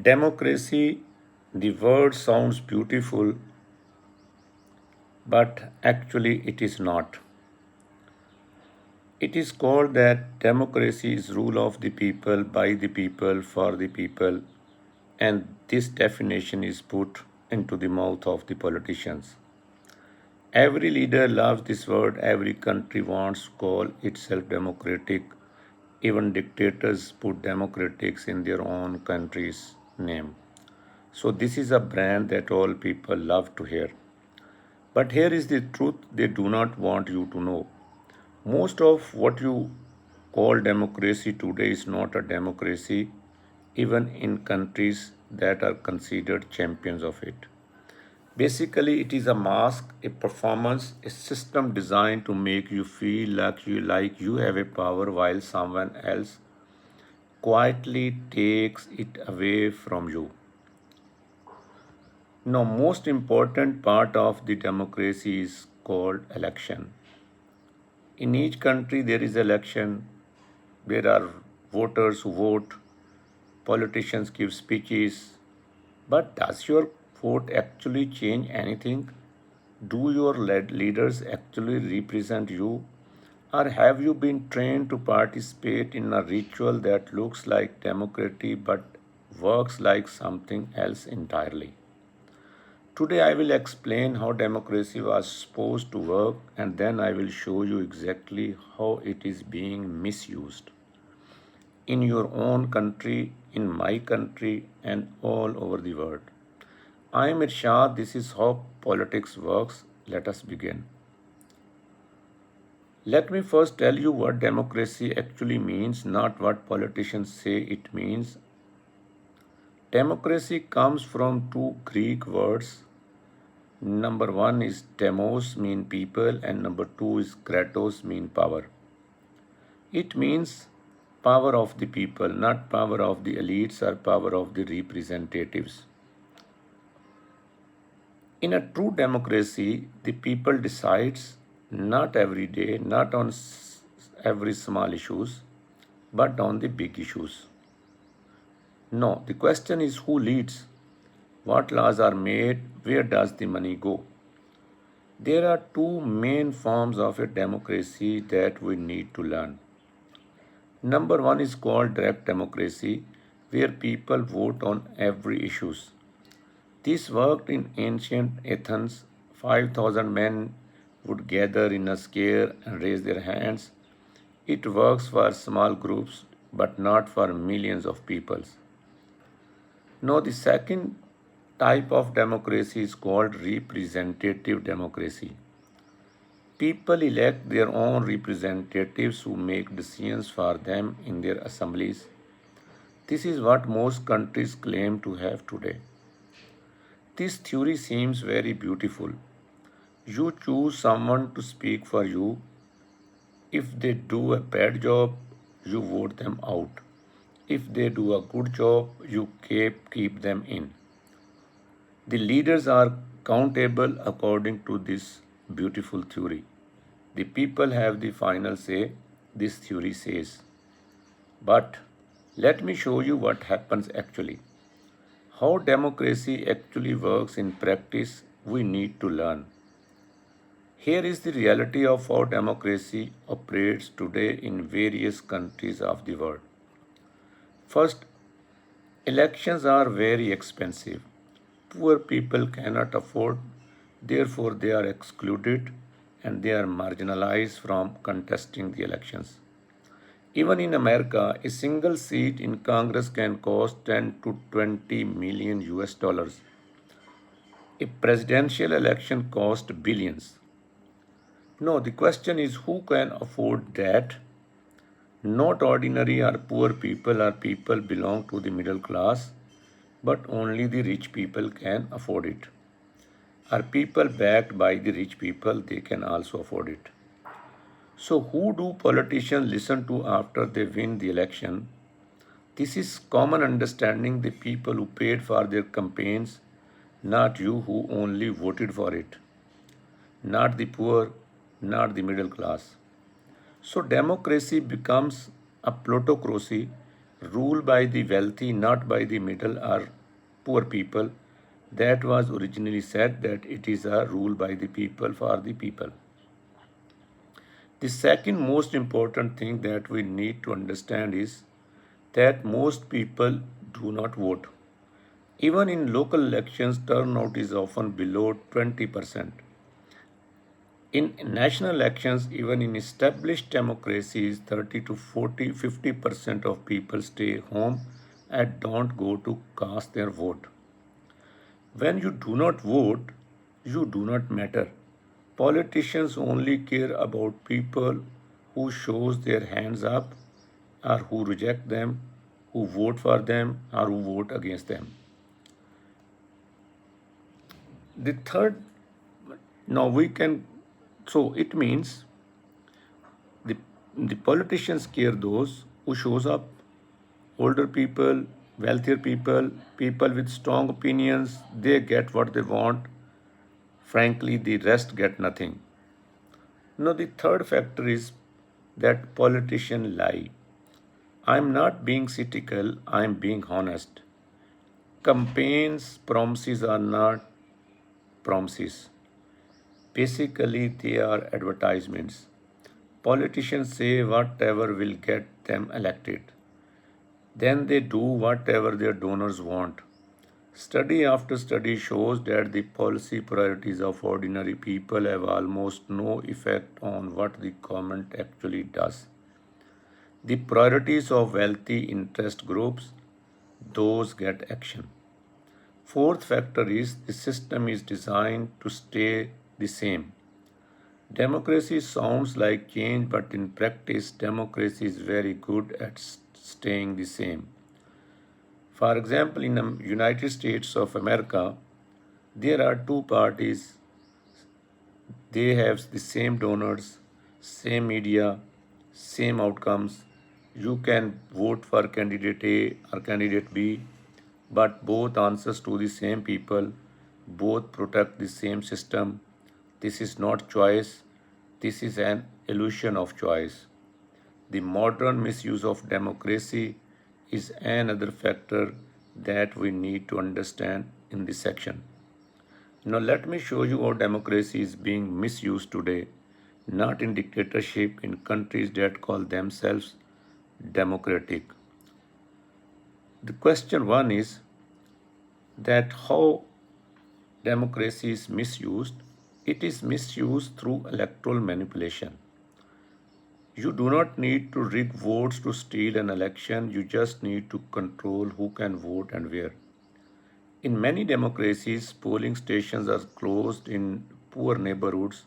Democracy, the word sounds beautiful, but actually it is not. It is called that democracy is rule of the people, by the people, for the people, and this definition is put into the mouth of the politicians. Every leader loves this word, every country wants to call itself democratic. Even dictators put democratics in their own country's name. So, this is a brand that all people love to hear. But here is the truth they do not want you to know. Most of what you call democracy today is not a democracy, even in countries that are considered champions of it. Basically, it is a mask, a performance, a system designed to make you feel like you have a power while someone else quietly takes it away from you. Now, most important part of the democracy is called election. In each country, there is election. There are voters who vote. Politicians give speeches. But does your vote actually change anything? Do your leaders actually represent you? Or have you been trained to participate in a ritual that looks like democracy but works like something else entirely? Today I will explain how democracy was supposed to work and then I will show you exactly how it is being misused in your own country, in my country, and all over the world. I am Irshad. This is how politics works. Let us begin. Let me first tell you what democracy actually means, not what politicians say it means. Democracy comes from two Greek words. Number one is demos, mean people, and number two is kratos, mean power. It means power of the people, not power of the elites or power of the representatives. In a true democracy, the people decides not every day, not on every small issues, but on the big issues. No, the question is who leads, what laws are made, where does the money go? There are two main forms of a democracy that we need to learn. Number one is called direct democracy, where people vote on every issues. This worked in ancient Athens. 5,000 men would gather in a square and raise their hands. It works for small groups but not for millions of peoples. Now, the second type of democracy is called representative democracy. People elect their own representatives who make decisions for them in their assemblies. This is what most countries claim to have today. This theory seems very beautiful. You choose someone to speak for you. If they do a bad job, you vote them out. If they do a good job, you keep them in. The leaders are countable according to this beautiful theory. The people have the final say, this theory says. But let me show you what happens actually. How democracy actually works in practice, we need to learn. Here is the reality of how democracy operates today in various countries of the world. First, elections are very expensive. Poor people cannot afford, therefore, they are excluded and they are marginalized from contesting the elections. Even in America, a single seat in Congress can cost 10 to 20 million US dollars. A presidential election costs billions. No, the question is who can afford that? Not ordinary or poor people or people belong to the middle class, but only the rich people can afford it. Are people backed by the rich people, they can also afford it. So, who do politicians listen to after they win the election? This is common understanding the people who paid for their campaigns, not you who only voted for it, not the poor, not the middle class. So democracy becomes a plutocracy Rule by the wealthy, not by the middle or poor people. That was originally said that it is a rule by the people for the people. The second most important thing that we need to understand is that most people do not vote. Even in local elections, turnout is often below 20%. In national elections, even in established democracies, 30 to 40, 50% of people stay home and don't go to cast their vote. When you do not vote, you do not matter. Politicians only care about people who shows their hands up or who reject them, who vote for them or who vote against them. The third, now we can, so it means the, the politicians care those who shows up, older people, wealthier people, people with strong opinions, they get what they want. Frankly, the rest get nothing. Now, the third factor is that politicians lie. I'm not being cynical, I'm being honest. Campaigns promises are not promises. Basically, they are advertisements. Politicians say whatever will get them elected. Then they do whatever their donors want. Study after study shows that the policy priorities of ordinary people have almost no effect on what the government actually does. The priorities of wealthy interest groups, those get action. Fourth factor is the system is designed to stay the same. Democracy sounds like change, but in practice, democracy is very good at staying the same. For example, in the United States of America, there are two parties. They have the same donors, same media, same outcomes. You can vote for candidate A or candidate B, but both answers to the same people, both protect the same system. This is not choice, this is an illusion of choice. The modern misuse of democracy is another factor that we need to understand in this section. Now, let me show you how democracy is being misused today, not in dictatorship in countries that call themselves democratic. The question one is that how democracy is misused. It is misused through electoral manipulation. You do not need to rig votes to steal an election, you just need to control who can vote and where. In many democracies, polling stations are closed in poor neighborhoods,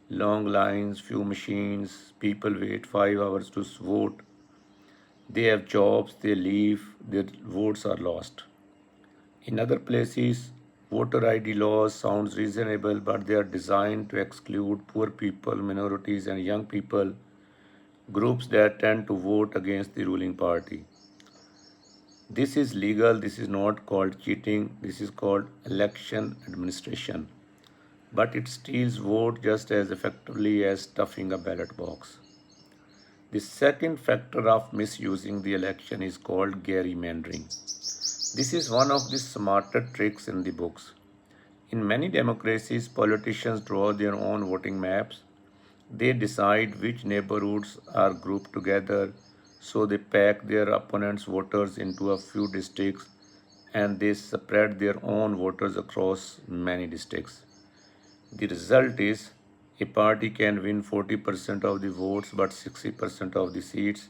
long lines, few machines, people wait 5 hours to vote. They have jobs, they leave, their votes are lost. In other places, voter ID laws sounds reasonable, but they are designed to exclude poor people, minorities, and young people, groups that tend to vote against the ruling party. This is legal, this is not called cheating, this is called election administration. But it steals vote just as effectively as stuffing a ballot box. The second factor of misusing the election is called gerrymandering. This is one of the smarter tricks in the books. In many democracies, politicians draw their own voting maps. They decide which neighborhoods are grouped together, so they pack their opponents' voters into a few districts and they spread their own voters across many districts. The result is a party can win 40% of the votes but 60% of the seats,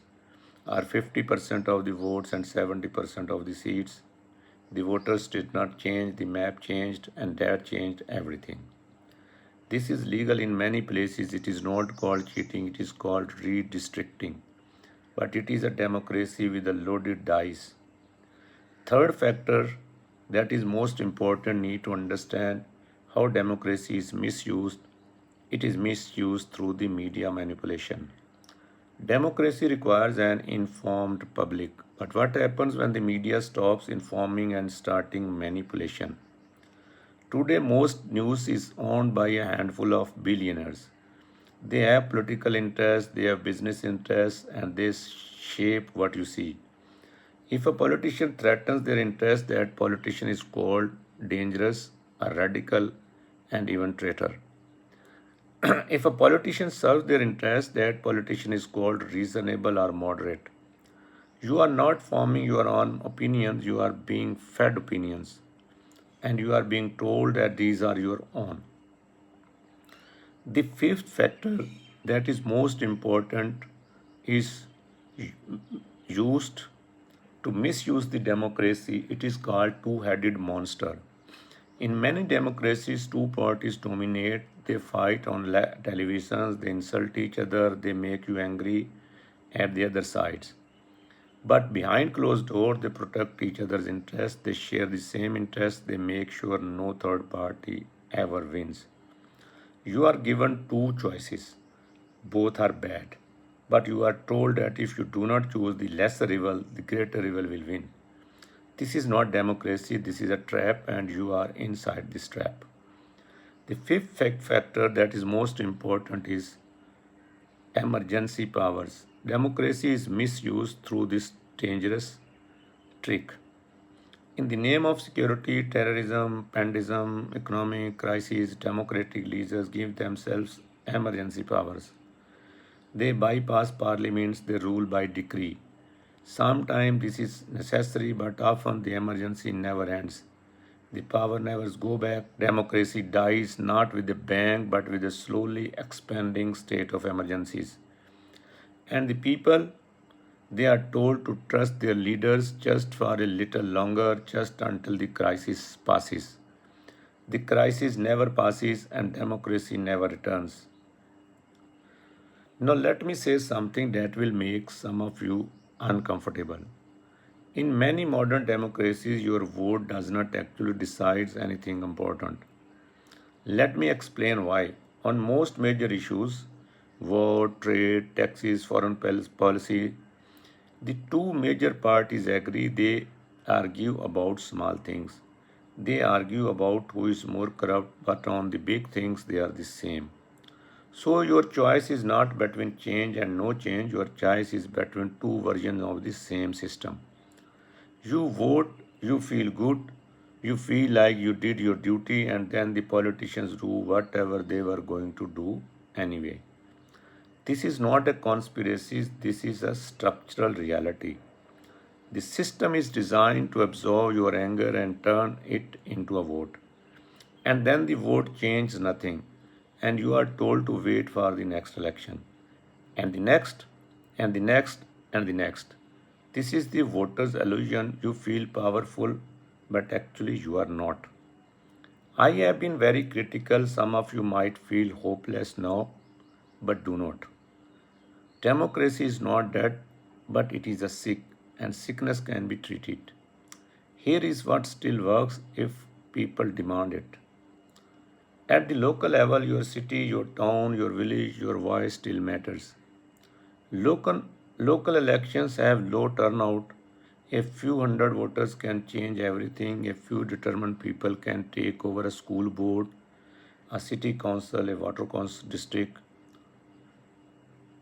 or 50% of the votes and 70% of the seats. The voters did not change, the map changed, and that changed everything. This is legal in many places. It is not called cheating, it is called redistricting. But it is a democracy with a loaded dice. Third factor that is most important need to understand how democracy is misused. It is misused through the media manipulation. Democracy requires an informed public. But what happens when the media stops informing and starting manipulation? Today, most news is owned by a handful of billionaires. They have political interests, they have business interests, and they shape what you see. If a politician threatens their interest, that politician is called dangerous, a radical, and even traitor. If a politician serves their interest, that politician is called reasonable or moderate. You are not forming your own opinions, you are being fed opinions, and you are being told that these are your own. The fifth factor that is most important is used to misuse the democracy. It is called two-headed monster. In many democracies, two parties dominate. They fight on televisions, they insult each other, they make you angry at the other sides. But behind closed doors, they protect each other's interests, they share the same interests, they make sure no third party ever wins. You are given two choices. Both are bad. But you are told that if you do not choose the lesser evil, the greater evil will win. This is not democracy, this is a trap, and you are inside this trap. The fifth factor that is most important is emergency powers. Democracy is misused through this dangerous trick. In the name of security, terrorism, pandemic, economic crises, democratic leaders give themselves emergency powers. They bypass parliaments, they rule by decree. Sometimes this is necessary, but often the emergency never ends. The power never goes back. Democracy dies not with a bang, but with a slowly expanding state of emergencies. And the people, they are told to trust their leaders just for a little longer, just until the crisis passes. The crisis never passes and democracy never returns. Now, let me say something that will make some of you uncomfortable. In many modern democracies, your vote does not actually decide anything important. Let me explain why. On most major issues, war, trade, taxes, foreign policy, the two major parties agree. They argue about small things. They argue about who is more corrupt, but on the big things, they are the same. So, your choice is not between change and no change, your choice is between two versions of the same system. You vote, you feel good, you feel like you did your duty, and then the politicians do whatever they were going to do anyway. This is not a conspiracy, this is a structural reality. The system is designed to absorb your anger and turn it into a vote. And then the vote changes nothing, and you are told to wait for the next election, and the next, and the next, and the next. This is the voter's illusion. You feel powerful, but actually you are not. I have been very critical. Some of you might feel hopeless now, but do not. Democracy is not dead, but it is a sick, and sickness can be treated. Here is what still works if people demand it. At the local level, your city, your town, your village, your voice still matters. Local, local elections have low turnout. A few hundred voters can change everything. A few determined people can take over a school board, a city council, a water council district.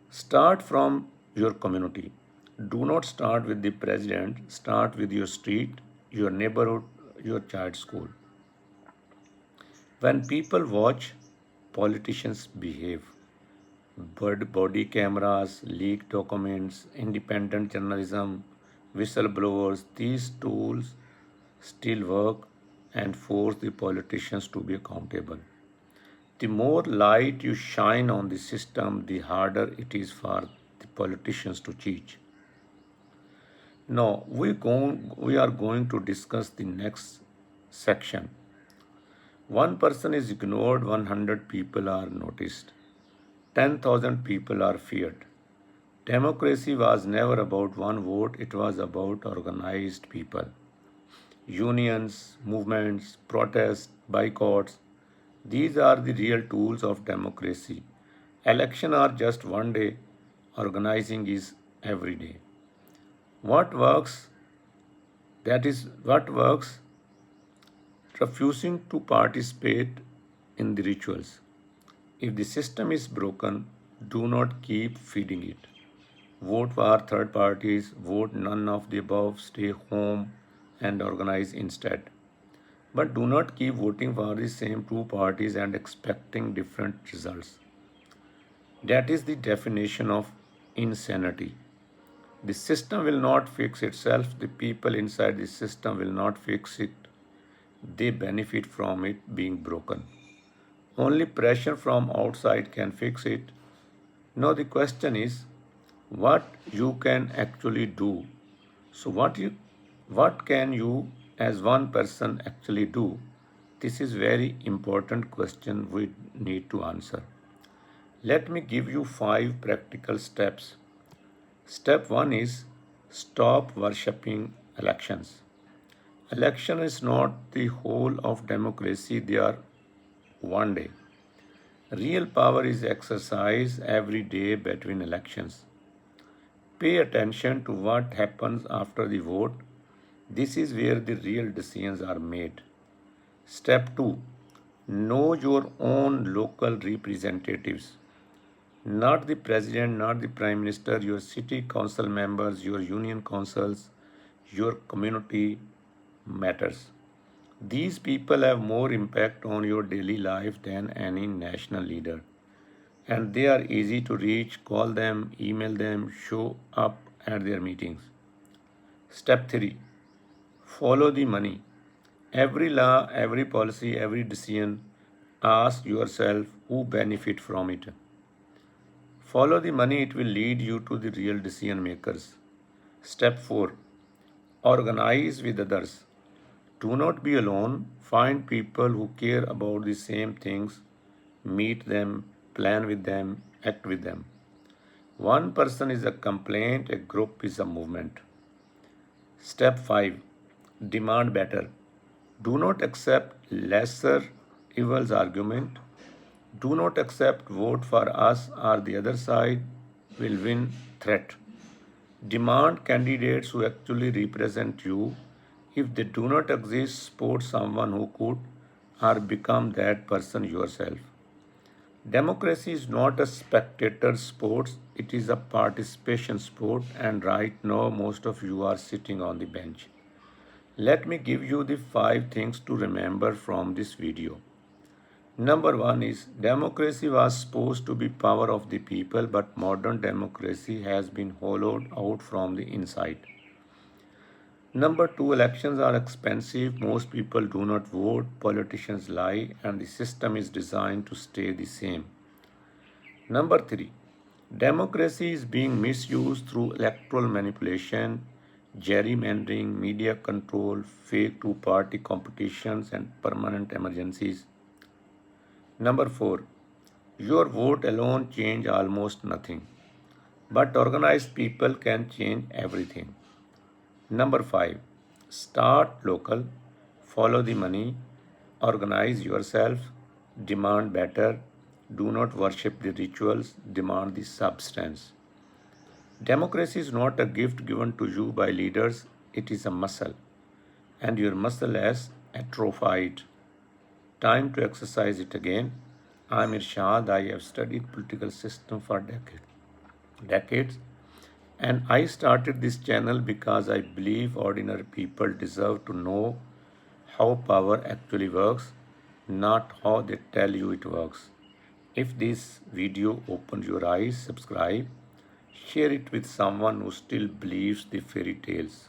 Start from your community. Do not start with the president. Start with your street, your neighborhood, your child's school. When people watch politicians behave, body cameras, leaked documents, independent journalism, whistleblowers, these tools still work and force the politicians to be accountable. The more light you shine on the system, the harder it is for the politicians to cheat. Now, we are going to discuss the next section. One person is ignored, 100 people are noticed, 10,000 people are feared. Democracy was never about one vote, it was about organized people. Unions, movements, protests, boycotts, these are the real tools of democracy. Elections are just one day, organizing is every day. What works? That is what works, refusing to participate in the rituals. If the system is broken, do not keep feeding it. Vote for third parties, vote none of the above, stay home and organize instead. But do not keep voting for the same two parties and expecting different results. That is the definition of insanity. The system will not fix itself, the people inside the system will not fix it. They benefit from it being broken. Only pressure from outside can fix it. Now the question is what you can actually do. So what can you as one person actually do? This is very important question we need to answer. Let me give you 5 practical steps. Step 1 is stop worshipping elections. Election is not the whole of democracy, they are one day. Real power is exercised every day between elections. Pay attention to what happens after the vote. This is where the real decisions are made. Step 2. Know your own local representatives. Not the president, not the prime minister, your city council members, your union councils, your community matters. These people have more impact on your daily life than any national leader. And they are easy to reach. Call them, email them, show up at their meetings. Step 3. Follow the money. Every law, every policy, every decision, ask yourself who benefit from it. Follow the money, it will lead you to the real decision makers. Step 4. Organize with others. Do not be alone. Find people who care about the same things. Meet them, plan with them, act with them. One person is a complaint, a group is a movement. Step 5. Demand better. Do not accept lesser evil's argument. Do not accept vote for us or the other side will win threat. Demand candidates who actually represent you. If they do not exist, support someone who could or become that person yourself. Democracy is not a spectator sport, it is a participation sport, and right now most of you are sitting on the bench. Let me give you the 5 things to remember from this video. Number 1 is democracy was supposed to be power of the people, but modern democracy has been hollowed out from the inside. Number 2, elections are expensive, most people do not vote, politicians lie, and the system is designed to stay the same. Number 3, democracy is being misused through electoral manipulation, gerrymandering, media control, fake two party competitions, and permanent emergencies. Number 4, your vote alone change almost nothing, but organized people can change everything. Number 5, start local, follow the money, organize yourself, demand better, do not worship the rituals, demand the substance. Democracy is not a gift given to you by leaders, it is a muscle, and your muscle has atrophied. Time to exercise it again. I am Irshad. I have studied political system for decades, and I started this channel because I believe ordinary people deserve to know how power actually works, not how they tell you it works. If this video opened your eyes, subscribe, share it with someone who still believes the fairy tales.